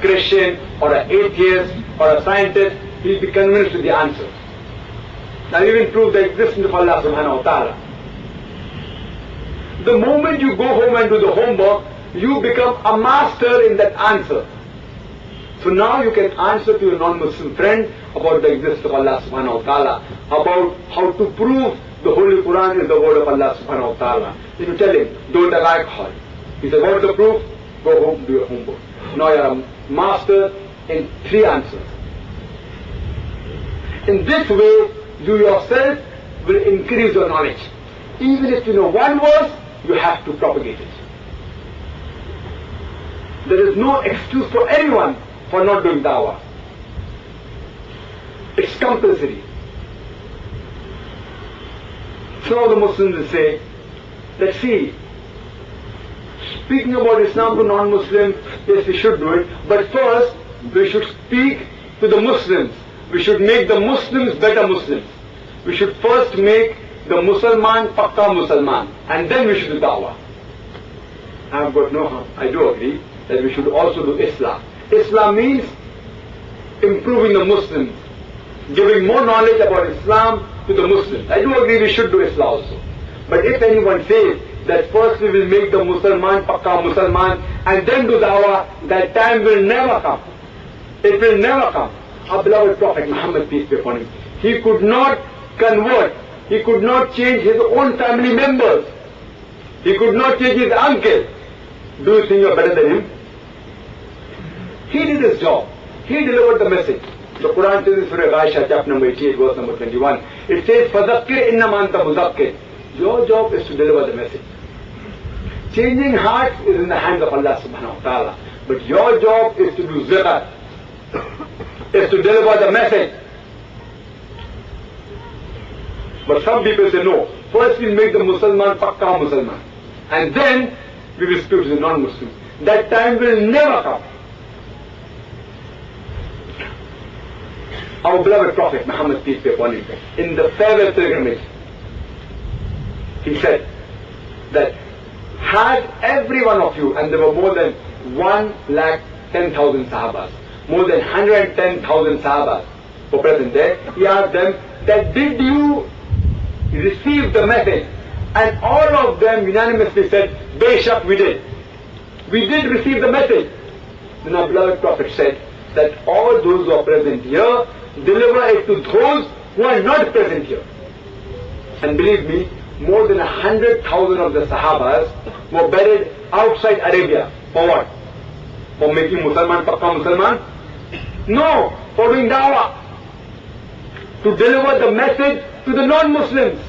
Christian or an atheist or a scientist, he'll be convinced with the answer. Now even prove the existence of Allah subhanahu wa ta'ala. The moment you go home and do the homework, you become a master in that answer. So now you can answer to your non-Muslim friend about the existence of Allah subhanahu wa ta'ala, about how to prove the Holy Quran is the word of Allah subhanahu wa ta'ala. If you tell him, don't have alcohol, he says, what's the proof? Go home, do your homework. Now you are a master in 3 answers. In this way, you yourself will increase your knowledge. Even if you know one verse, you have to propagate it. There is no excuse for anyone for not doing Daawah. It's compulsory. Some of the Muslims will say that, see, speaking about Islam to non-Muslims, yes, we should do it, but first we should speak to the Muslims. We should make the Muslims better Muslims. We should first make the Musalman Pakka Musalman, and then we should do Daawah. I do agree that we should also do Islam. Islam means improving the Muslims, giving more knowledge about Islam to the Muslims. I do agree we should do Islam also. But if anyone says that first we will make the Musalman Pakka Musalman and then do Daawah, that time will never come. It will never come. Our beloved Prophet Muhammad, peace be upon him, he could not convert, he could not change his own family members, he could not change his uncle. Do you think you are better than him? He did his job. He delivered the message. The Quran says in Surah Ghaisha, chapter number 88, verse number 21. It says, فَذَكِّرْ إِنَّمَا أَنْتَ مُذَكِّرْ. Your job is to deliver the message. Changing hearts is in the hands of Allah subhanahu wa ta'ala. But your job is to do zikr, is to deliver the message. But some people say, no, first we make the Musalman Pakka Musalman, and then we will speak to the non-Muslims. That time will never come. Our beloved Prophet Muhammad, peace be upon him, in the farewell pilgrimage, he said that had every one of you, and there were more than 1,10,000 Sahabas, more than 110,000 Sahabas were present there, he asked them that did you receive the message? And all of them unanimously said, Beshak, we did. We did receive the message. Then our beloved Prophet said that all those who are present here, deliver it to those who are not present here. And believe me, more than 100,000 of the Sahabas were buried outside Arabia. For what? For making Musalman Pakka Musalman? No, for doing Daawah. To deliver the message to the non-Muslims.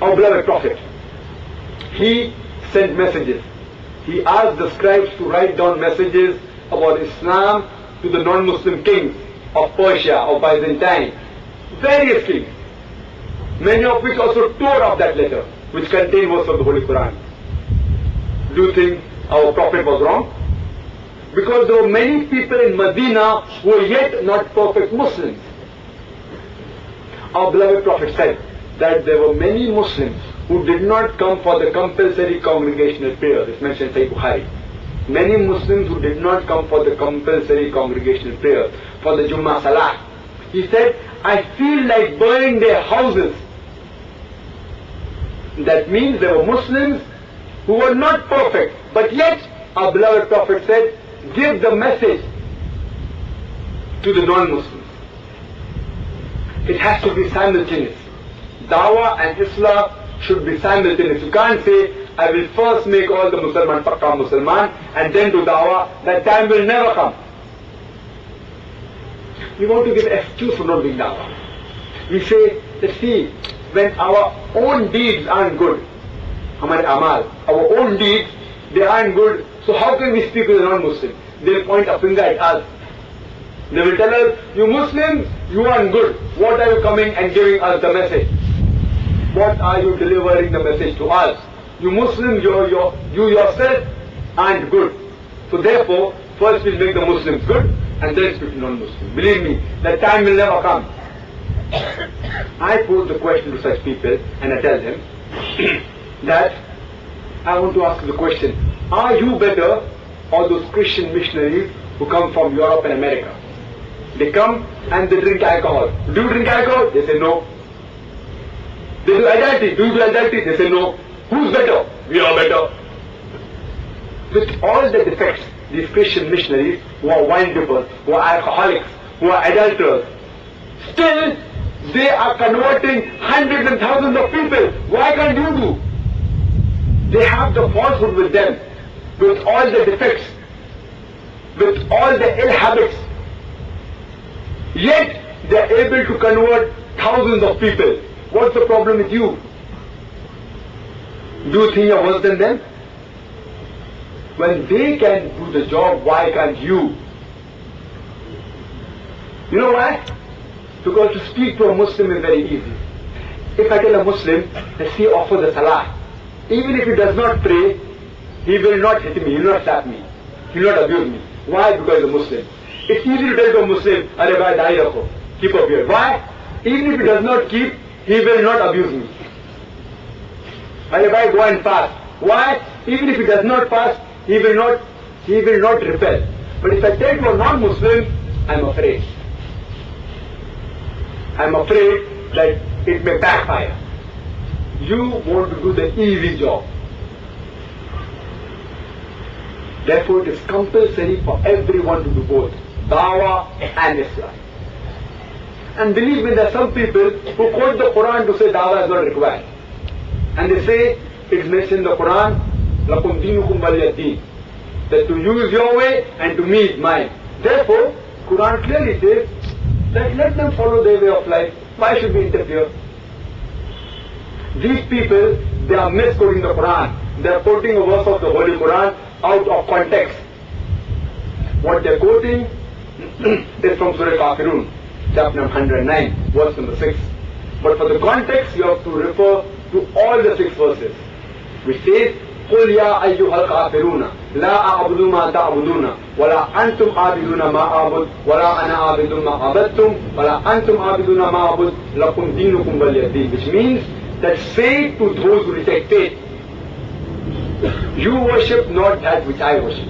Our beloved Prophet, he sent messages. He asked the scribes to write down messages about Islam to the non-Muslim kings of Persia or Byzantine, various kings, many of which also tore up that letter, which contained most of the Holy Quran. Do you think our Prophet was wrong? Because there were many people in Medina who were yet not perfect Muslims. Our beloved Prophet said that there were many Muslims who did not come for the compulsory congregational prayer. This mentioned in Sahih Bukhari. Many Muslims who did not come for the compulsory congregational prayer, for the Jummah Salah. He said, I feel like burning their houses. That means there were Muslims who were not perfect, but yet our beloved Prophet said, give the message to the non-Muslims. It has to be simultaneous. Daawah and Islam should be simultaneous. You can't say, I will first make all the Musalman Pakka Musalman and then do Daawah. That time will never come. We want to give excuse for not doing Daawah. We say that see, when our own deeds aren't good, Hamare Amal, our own deeds, they aren't good, so how can we speak with a non-Muslim? They'll point a finger at us. They will tell us, you Muslims, you aren't good. What are you coming and giving us the message? What are you delivering the message to us? You Muslims, you yourself aren't good. So therefore, first we'll make the Muslims good and then speak to non-Muslims. Believe me, that time will never come. I pose the question to such people and I tell them that I want to ask you the question, are you better or those Christian missionaries who come from Europe and America? They come and they drink alcohol. Do you drink alcohol? They say no. They do adultery. Do you do adultery? They say no. Who's better? We are better. With all the defects, these Christian missionaries who are wine dippers, who are alcoholics, who are adulterers, still they are converting hundreds and thousands of people. Why can't you do? They have the falsehood with them, with all the defects, with all the ill habits. Yet they are able to convert thousands of people. What's the problem with you? Do you think you are worse than them? When they can do the job, why can't you? You know why? Because to speak to a Muslim is very easy. If I tell a Muslim that he offers the salah, even if he does not pray, he will not hit me, he will not slap me, he will not abuse me. Why? Because he's a Muslim. It's easy to tell to a Muslim, "Arey bhai, dahi rakho, keep up here." Why? Even if he does not keep, he will not abuse me. "Arey bhai, go and fast." Why? Even if he does not fast, he will not rebel. But if I tell to a non-Muslim, I'm afraid. I'm afraid that it may backfire. You want to do the easy job. Therefore, it is compulsory for everyone to do both Daawah and Islam. And believe me, there are some people who quote the Quran to say Daawah is not required. And they say it's mentioned in the Quran, "Lakum dinukum waliyad-din," that to you is your way and to me is mine. Therefore, Quran clearly says that let them follow their way of life. Why should we interfere? These people, they are misquoting the Quran. They are quoting a verse of the Holy Quran out of context. What they are quoting is from Surah Kafirun, chapter number 109, verse number 6. But for the context, you have to refer to all the 6 verses, which says, قُلْ يَا أَيُّهَا الْكَافِرُونَ لَا أَعْبُدُ مَا تَعْبُدُونَ وَلَا أَنْتُمْ عَابِدُونَ مَا أَعْبُدُ وَلَا أَنَا عَابِدٌ مَا عَبَدتُّمْ وَلَا أَنْتُمْ عَابِدُونَ مَا أَعْبُدُ لَكُمْ دِينُكُمْ وَلِيَ دِينِ. Which means that say to those who reject faith, you worship not that which I worship.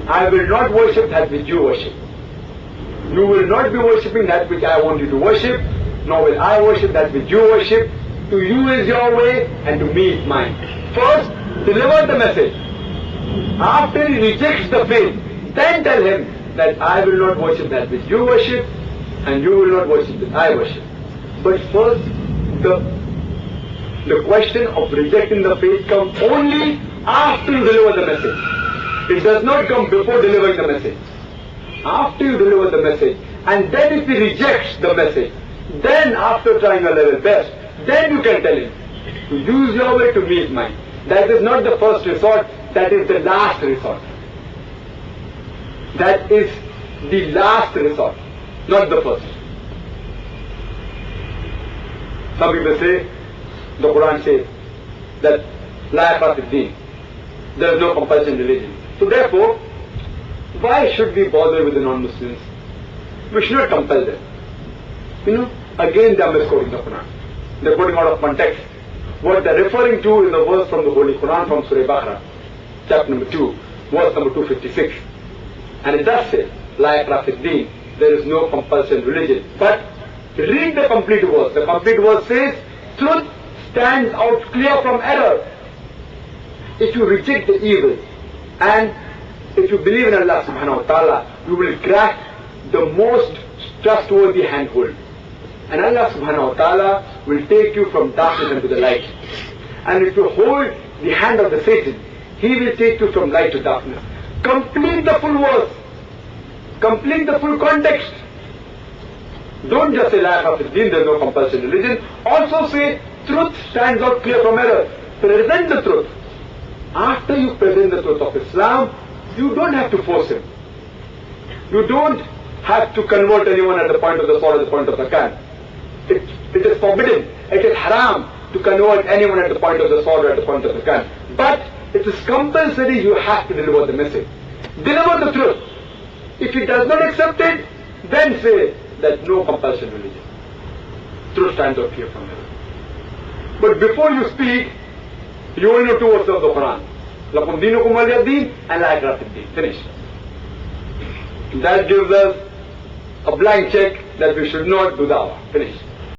I will not worship that which you worship. You will not be worshipping that which I want you to worship, nor will I worship that which you worship. To you is your way and to me is mine. First, deliver the message. After he rejects the faith, then tell him that I will not worship that which you worship and you will not worship that I worship. But first, the question of rejecting the faith comes only after you deliver the message. It does not come before delivering the message. After you deliver the message, and then if he rejects the message, then after trying your level best, then you can tell him to use your way, to me is mine. That is not the first resort, that is the last resort. That is the last resort, not the first. Some people say, the Quran says that La ikraha fid-din, there is no compulsion in religion. So therefore, why should we bother with the non-Muslims? We should not compel them. Again they are misquoting the Quran. They are quoting out of context. What they are referring to is a verse from the Holy Quran, from Surah Baqarah, chapter number 2, verse number 256. And it does say, La ikraha fid-din, there is no compulsion in religion. But read the complete verse. The complete verse says, truth stands out clear from error. If you reject the evil and if you believe in Allah subhanahu wa ta'ala, you will grasp the most trustworthy handhold. And Allah subhanahu wa ta'ala will take you from darkness into the light. And if you hold the hand of the Satan, he will take you from light to darkness. Complete the full verse. Complete the full context. Don't just say La ikraha fid-din, there is no compulsion in religion. Also say truth stands out clear from error. Present the truth. After you present the truth of Islam, you don't have to force him. You don't have to convert anyone at the point of the sword, at the point of the gun. It is forbidden. It is haram to convert anyone at the point of the sword or at the point of the gun. But it is compulsory, you have to deliver the message. Deliver the truth. If he does not accept it, then say that no compulsion in religion. Truth stands out clear from it. But before you speak, You only know two verses of the Quran. Lakum dinukum waliya deen and la ikraha fid deen. Finished. That gives us a blank check that we should not do dawah. Finished.